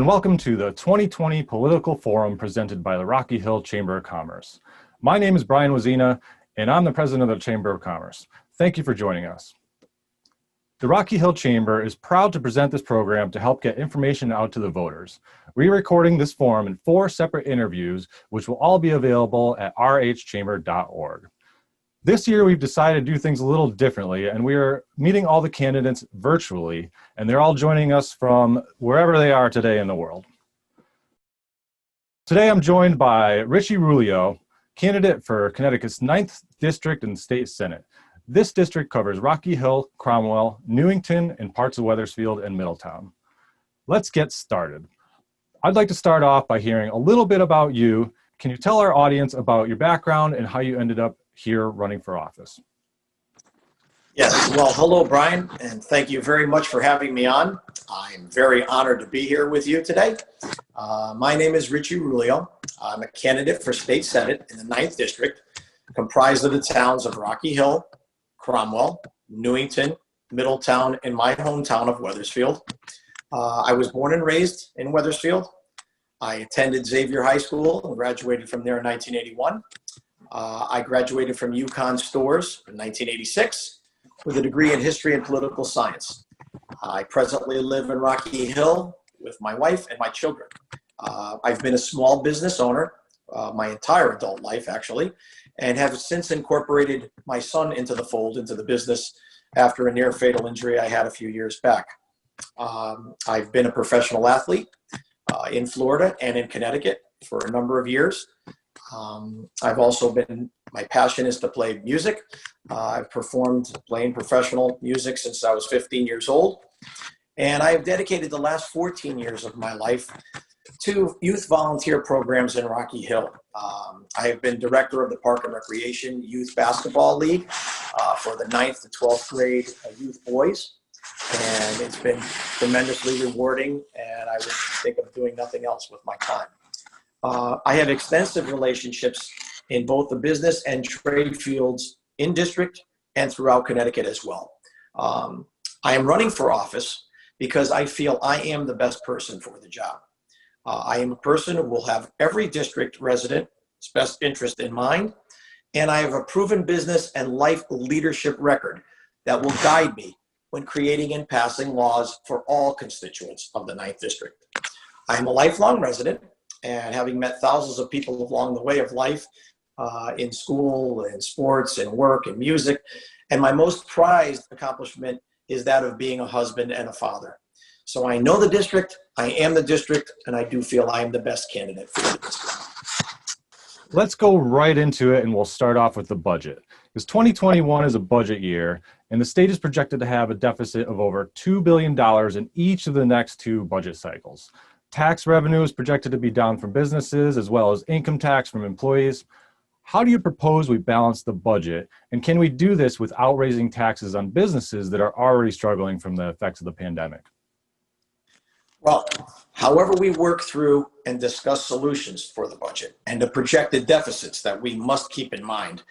welcome to the 2020 Political Forum presented by the Rocky Hill Chamber of Commerce. My name is Brian Wazina, and I'm the president of the Chamber of Commerce. Thank you for joining us. The Rocky Hill Chamber is proud to present this program to help get information out to the voters. We're recording this forum in 4 separate interviews, which will all be available at rhchamber.org. This year, we've decided to do things a little differently, and we are meeting all the candidates virtually, and they're all joining us from wherever they are today in the world. Today, I'm joined by Richie Ruglio, candidate for Connecticut's 9th District and State Senate. This district covers Rocky Hill, Cromwell, Newington, and parts of Wethersfield and Middletown. Let's get started. I'd like to start off by hearing a little bit about you. Can you tell our audience about your background and how you ended up here running for office? Yes, well, hello, Brian, and thank you very much for having me on. I'm very honored to be here with you today. My name is Richie Ruglio. I'm a candidate for State Senate in the 9th District, comprised of the towns of Rocky Hill, Cromwell, Newington, Middletown, and my hometown of Wethersfield. I was born and raised in Wethersfield. I attended Xavier High School and graduated from there in 1981. I graduated from UConn Stores in 1986 with a degree in history and political science. I presently live in Rocky Hill with my wife and my children. I've been a small business owner my entire adult life, actually, and have since incorporated my son into the fold, into the business, after a near fatal injury I had a few years back. I've been a professional athlete in Florida and in Connecticut for a number of years. I've also my passion is to play music. I've performed playing professional music since I was 15 years old. And I've dedicated the last 14 years of my life to youth volunteer programs in Rocky Hill. I have been director of the Park and Recreation Youth Basketball League for the 9th to 12th grade youth boys. And it's been tremendously rewarding, and I would think of doing nothing else with my time. I have extensive relationships in both the business and trade fields in district and throughout Connecticut as well. I am running for office because I feel I am the best person for the job. I am a person who will have every district resident's best interest in mind, and I have a proven business and life leadership record that will guide me when creating and passing laws for all constituents of the 9th District. I am a lifelong resident, and having met thousands of people along the way of life in school and sports and work and music, and my most prized accomplishment is that of being a husband and a father. So I know the district, I am the district, and I do feel I am the best candidate for the district. Let's go right into it, and we'll start off with the budget. Because 2021 is a budget year, and the state is projected to have a deficit of over $2 billion in each of the next 2 budget cycles. Tax revenue is projected to be down from businesses as well as income tax from employees. How do you propose we balance the budget? And can we do this without raising taxes on businesses that are already struggling from the effects of the pandemic? Well, however we work through and discuss solutions for the budget and the projected deficits that we must keep in mind,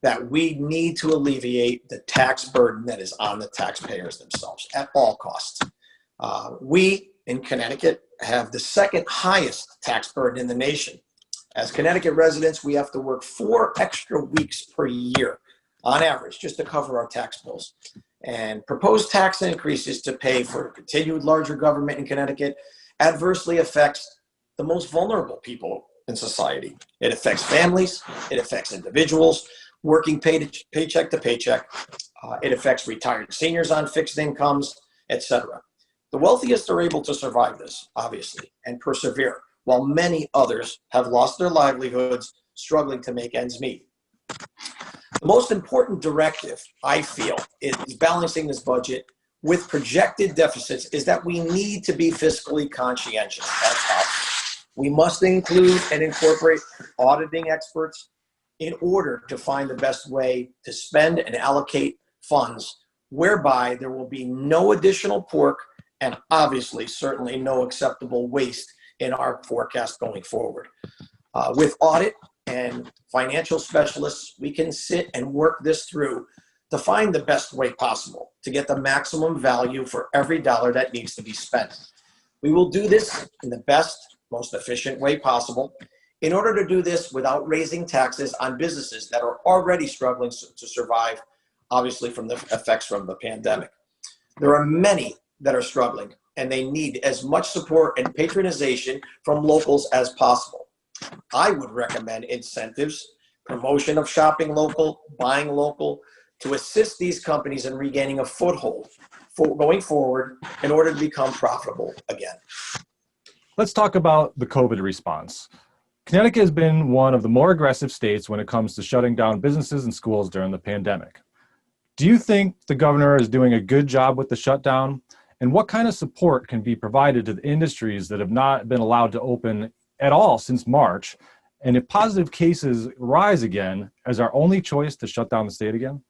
that we need to alleviate the tax burden that is on the taxpayers themselves at all costs. We in Connecticut have the 2nd highest tax burden in the nation. As Connecticut residents, we have to work 4 extra weeks per year on average just to cover our tax bills. And proposed tax increases to pay for continued larger government in Connecticut adversely affects the most vulnerable people in society. It affects families, it affects individuals working paycheck to paycheck, it affects retired seniors on fixed incomes, etc. The wealthiest are able to survive this, obviously, and persevere, while many others have lost their livelihoods, struggling to make ends meet. The most important directive, I feel, is balancing this budget with projected deficits is that we need to be fiscally conscientious. That's how. We must include and incorporate auditing experts in order to find the best way to spend and allocate funds, whereby there will be no additional pork and obviously certainly no acceptable waste in our forecast going forward. With audit and financial specialists, we can sit and work this through to find the best way possible to get the maximum value for every dollar that needs to be spent. We will do this in the best, most efficient way possible in order to do this without raising taxes on businesses that are already struggling to survive, obviously, from the effects from the pandemic. There are many that are struggling, and they need as much support and patronization from locals as possible. I would recommend incentives, promotion of shopping local, buying local, to assist these companies in regaining a foothold going forward in order to become profitable again. Let's talk about the COVID response. Connecticut has been one of the more aggressive states when it comes to shutting down businesses and schools during the pandemic. Do you think the governor is doing a good job with the shutdown? And what kind of support can be provided to the industries that have not been allowed to open at all since March? And if positive cases rise again, is our only choice to shut down the state again?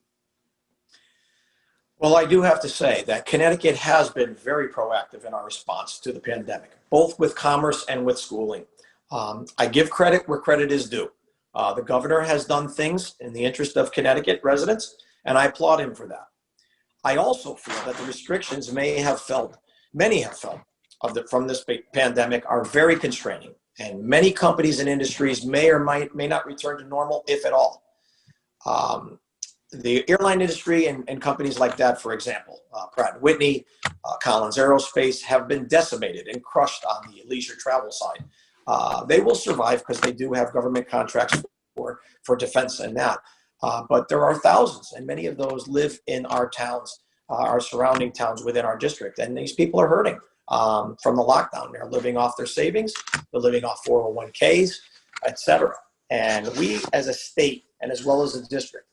Well, I do have to say that Connecticut has been very proactive in our response to the pandemic, both with commerce and with schooling. I give credit where credit is due. The governor has done things in the interest of Connecticut residents, and I applaud him for that. I also feel that the restrictions many have felt from this pandemic are very constraining, and many companies and industries may or may not return to normal, if at all. The airline industry and companies like that, for example, Pratt & Whitney, Collins Aerospace, have been decimated and crushed on the leisure travel side. They will survive because they do have government contracts for defense and that. But there are thousands, and many of those live in our towns, our surrounding towns within our district. And these people are hurting from the lockdown. They're living off their savings, they're living off 401ks, et cetera. And we as a state, and as well as a district,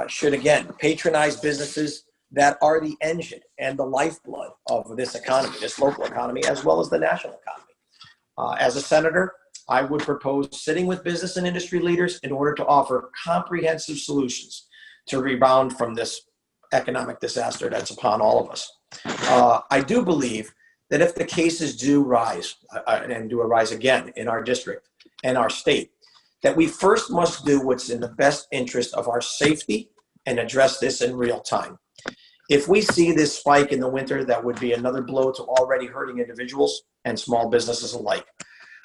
should again patronize businesses that are the engine and the lifeblood of this economy, this local economy, as well as the national economy. As a senator, I would propose sitting with business and industry leaders in order to offer comprehensive solutions to rebound from this economic disaster that's upon all of us. I do believe that if the cases do rise and do arise again in our district and our state, that we first must do what's in the best interest of our safety and address this in real time. If we see this spike in the winter, that would be another blow to already hurting individuals and small businesses alike.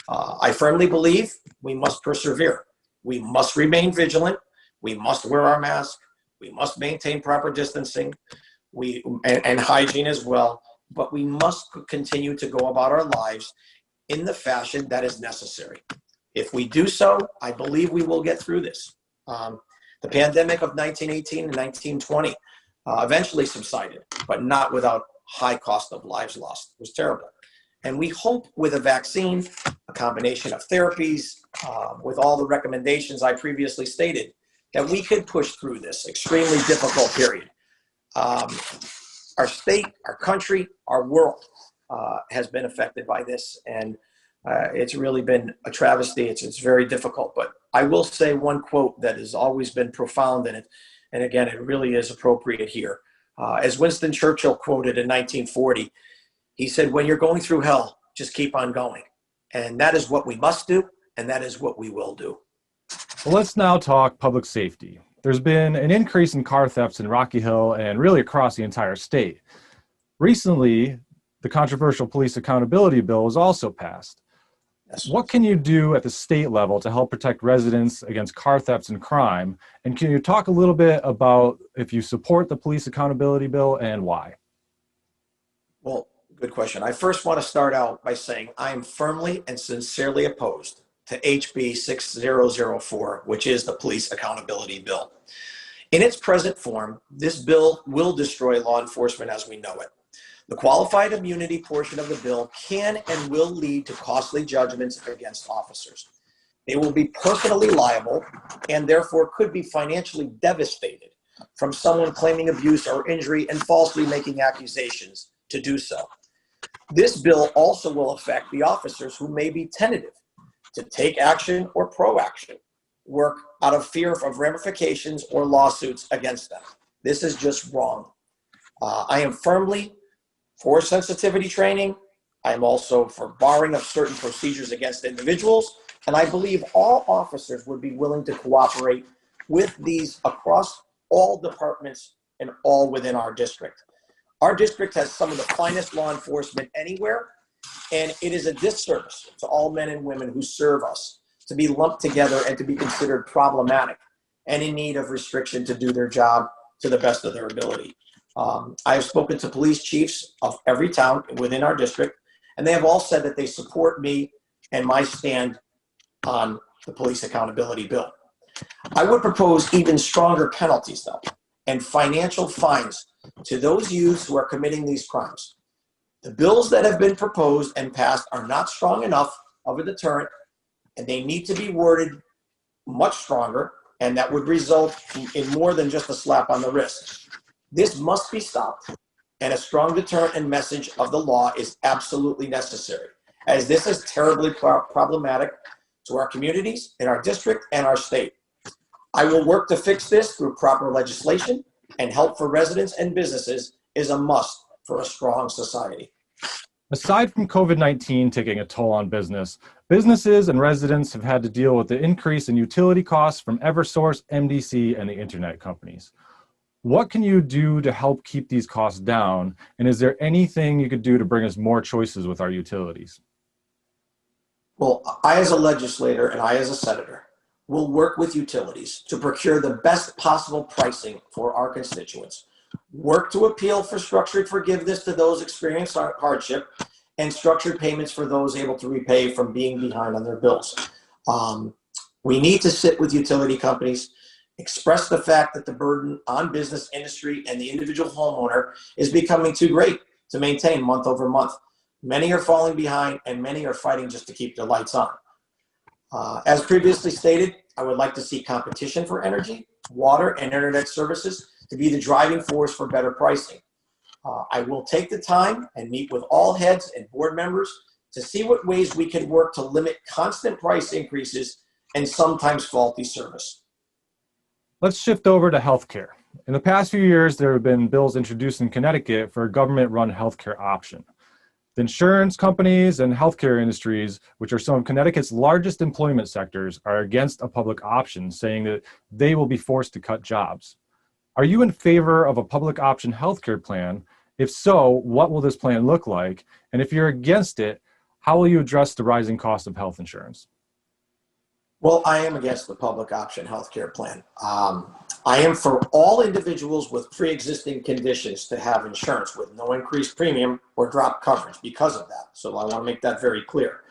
I firmly believe we must persevere. We must remain vigilant. We must wear our mask. We must maintain proper distancing and hygiene as well. But we must continue to go about our lives in the fashion that is necessary. If we do so, I believe we will get through this. The pandemic of 1918 and 1920 eventually subsided, but not without high cost of lives lost. It was terrible. And we hope with a vaccine, a combination of therapies, with all the recommendations I previously stated, that we could push through this extremely difficult period. Our state, our country, our world has been affected by this, and it's really been a travesty. It's very difficult, but I will say one quote that has always been profound in it, and again, it really is appropriate here. As Winston Churchill quoted in 1940, he said, "When you're going through hell, just keep on going." And that is what we must do, and that is what we will do. Well, let's now talk public safety. There's been an increase in car thefts in Rocky Hill and really across the entire state. Recently, the controversial police accountability bill was also passed. Yes. What can you do at the state level to help protect residents against car thefts and crime? And can you talk a little bit about if you support the police accountability bill and why? Well, good question. I first want to start out by saying I am firmly and sincerely opposed to HB 6004, which is the police accountability bill. In its present form, this bill will destroy law enforcement as we know it. The qualified immunity portion of the bill can and will lead to costly judgments against officers. They will be personally liable and therefore could be financially devastated from someone claiming abuse or injury and falsely making accusations to do so. This bill also will affect the officers who may be tentative to take action or pro-action work out of fear of ramifications or lawsuits against them. This is just wrong. I am firmly for sensitivity training. I am also for barring of certain procedures against individuals, and I believe all officers would be willing to cooperate with these across all departments and all within our district. Our district has some of the finest law enforcement anywhere, And it is a disservice to all men and women who serve us to be lumped together and to be considered problematic and in need of restriction to do their job to the best of their ability. I have spoken to police chiefs of every town within our district, and they have all said that they support me and my stand on the police accountability bill. I would propose even stronger penalties, though, and financial fines to those youths who are committing these crimes. The bills that have been proposed and passed are not strong enough of a deterrent, and they need to be worded much stronger, and that would result in more than just a slap on the wrist. This must be stopped, and a strong deterrent and message of the law is absolutely necessary, as this is terribly problematic to our communities, in our district, and our state. I will work to fix this through proper legislation, and help for residents and businesses is a must for a strong society. Aside from COVID-19 taking a toll on businesses and residents have had to deal with the increase in utility costs from Eversource, MDC, and the internet companies. What can you do to help keep these costs down? And is there anything you could do to bring us more choices with our utilities? Well, I as a legislator and I as a senator will work with utilities to procure the best possible pricing for our constituents, work to appeal for structured forgiveness to those experiencing hardship, and structured payments for those able to repay from being behind on their bills. We need to sit with utility companies, express the fact that the burden on business, industry, and the individual homeowner is becoming too great to maintain month over month. Many are falling behind, and many are fighting just to keep their lights on. As previously stated, I would like to see competition for energy, water, and internet services to be the driving force for better pricing. I will take the time and meet with all heads and board members to see what ways we can work to limit constant price increases and sometimes faulty service. Let's shift over to healthcare. In the past few years, there have been bills introduced in Connecticut for a government-run healthcare option. The insurance companies and healthcare industries, which are some of Connecticut's largest employment sectors, are against a public option, saying that they will be forced to cut jobs. Are you in favor of a public option healthcare plan? If so, what will this plan look like? And if you're against it, how will you address the rising cost of health insurance? Well, I am against the public option healthcare plan. I am for all individuals with pre-existing conditions to have insurance with no increased premium or drop coverage because of that. So I want to make that very clear.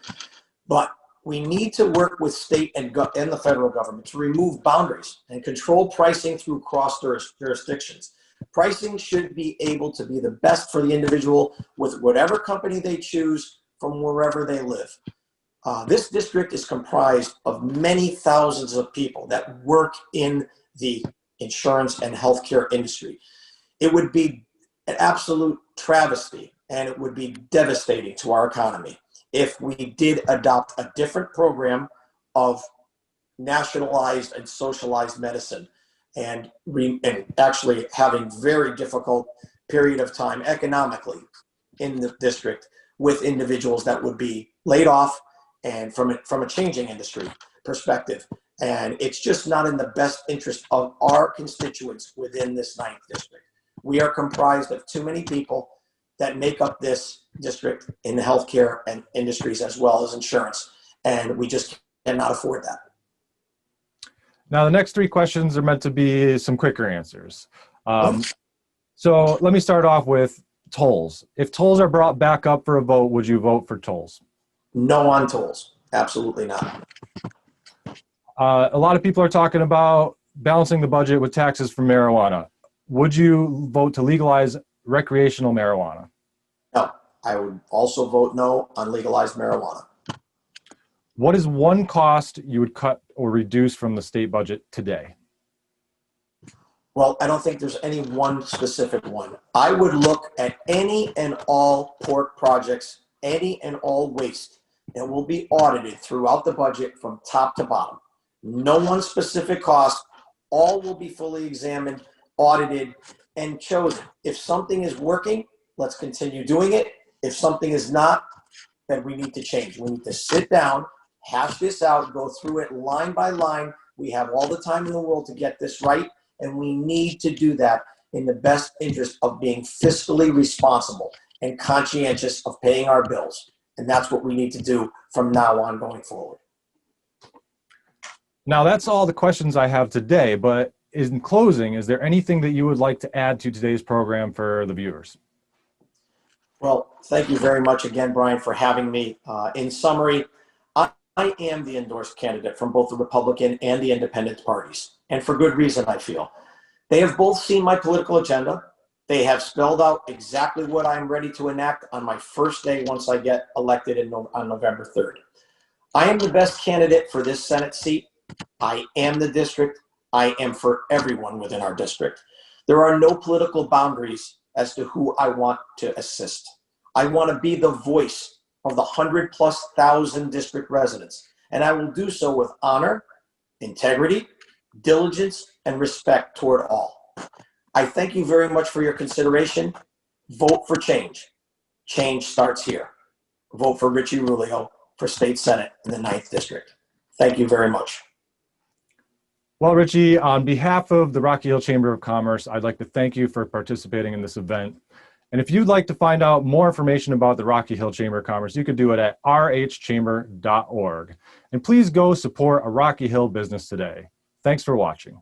But we need to work with state and the federal government to remove boundaries and control pricing through cross jurisdictions. Pricing should be able to be the best for the individual with whatever company they choose from wherever they live. This district is comprised of many thousands of people that work in the insurance and healthcare industry. It would be an absolute travesty, and it would be devastating to our economy if we did adopt a different program of nationalized and socialized medicine and actually having very difficult period of time economically in the district with individuals that would be laid off and from a changing industry perspective. And it's just not in the best interest of our constituents within this 9th district. We are comprised of too many people that make up this district in the healthcare and industries as well as insurance. And we just cannot afford that. Now, the next 3 questions are meant to be some quicker answers. So let me start off with tolls. If tolls are brought back up for a vote, would you vote for tolls? No on tolls. Absolutely not. A lot of people are talking about balancing the budget with taxes for marijuana. Would you vote to legalize recreational marijuana? No. I would also vote no on legalized marijuana. What is one cost you would cut or reduce from the state budget today? Well, I don't think there's any one specific one. I would look at any and all port projects, any and all waste that will be audited throughout the budget from top to bottom. No one specific cost. All will be fully examined, audited, and chosen. If something is working, let's continue doing it. If something is not, then we need to change. We need to sit down, hash this out, go through it line by line. We have all the time in the world to get this right, and we need to do that in the best interest of being fiscally responsible and conscientious of paying our bills. And that's what we need to do from now on going forward. Now, that's all the questions I have today, but in closing, is there anything that you would like to add to today's program for the viewers? Well, thank you very much again, Brian, for having me. In summary, I am the endorsed candidate from both the Republican and the Independent parties, and for good reason, I feel. They have both seen my political agenda. They have spelled out exactly what I'm ready to enact on my first day once I get elected on November 3rd. I am the best candidate for this Senate seat. I am the district. I am for everyone within our district. There are no political boundaries as to who I want to assist. I want to be the voice of the 100,000+ district residents, and I will do so with honor, integrity, diligence, and respect toward all. I thank you very much for your consideration. Vote for change. Change starts here. Vote for Richie Ruglio for State Senate in the 9th District. Thank you very much. Well, Richie, on behalf of the Rocky Hill Chamber of Commerce, I'd like to thank you for participating in this event. And if you'd like to find out more information about the Rocky Hill Chamber of Commerce, you can do it at rhchamber.org. And please go support a Rocky Hill business today. Thanks for watching.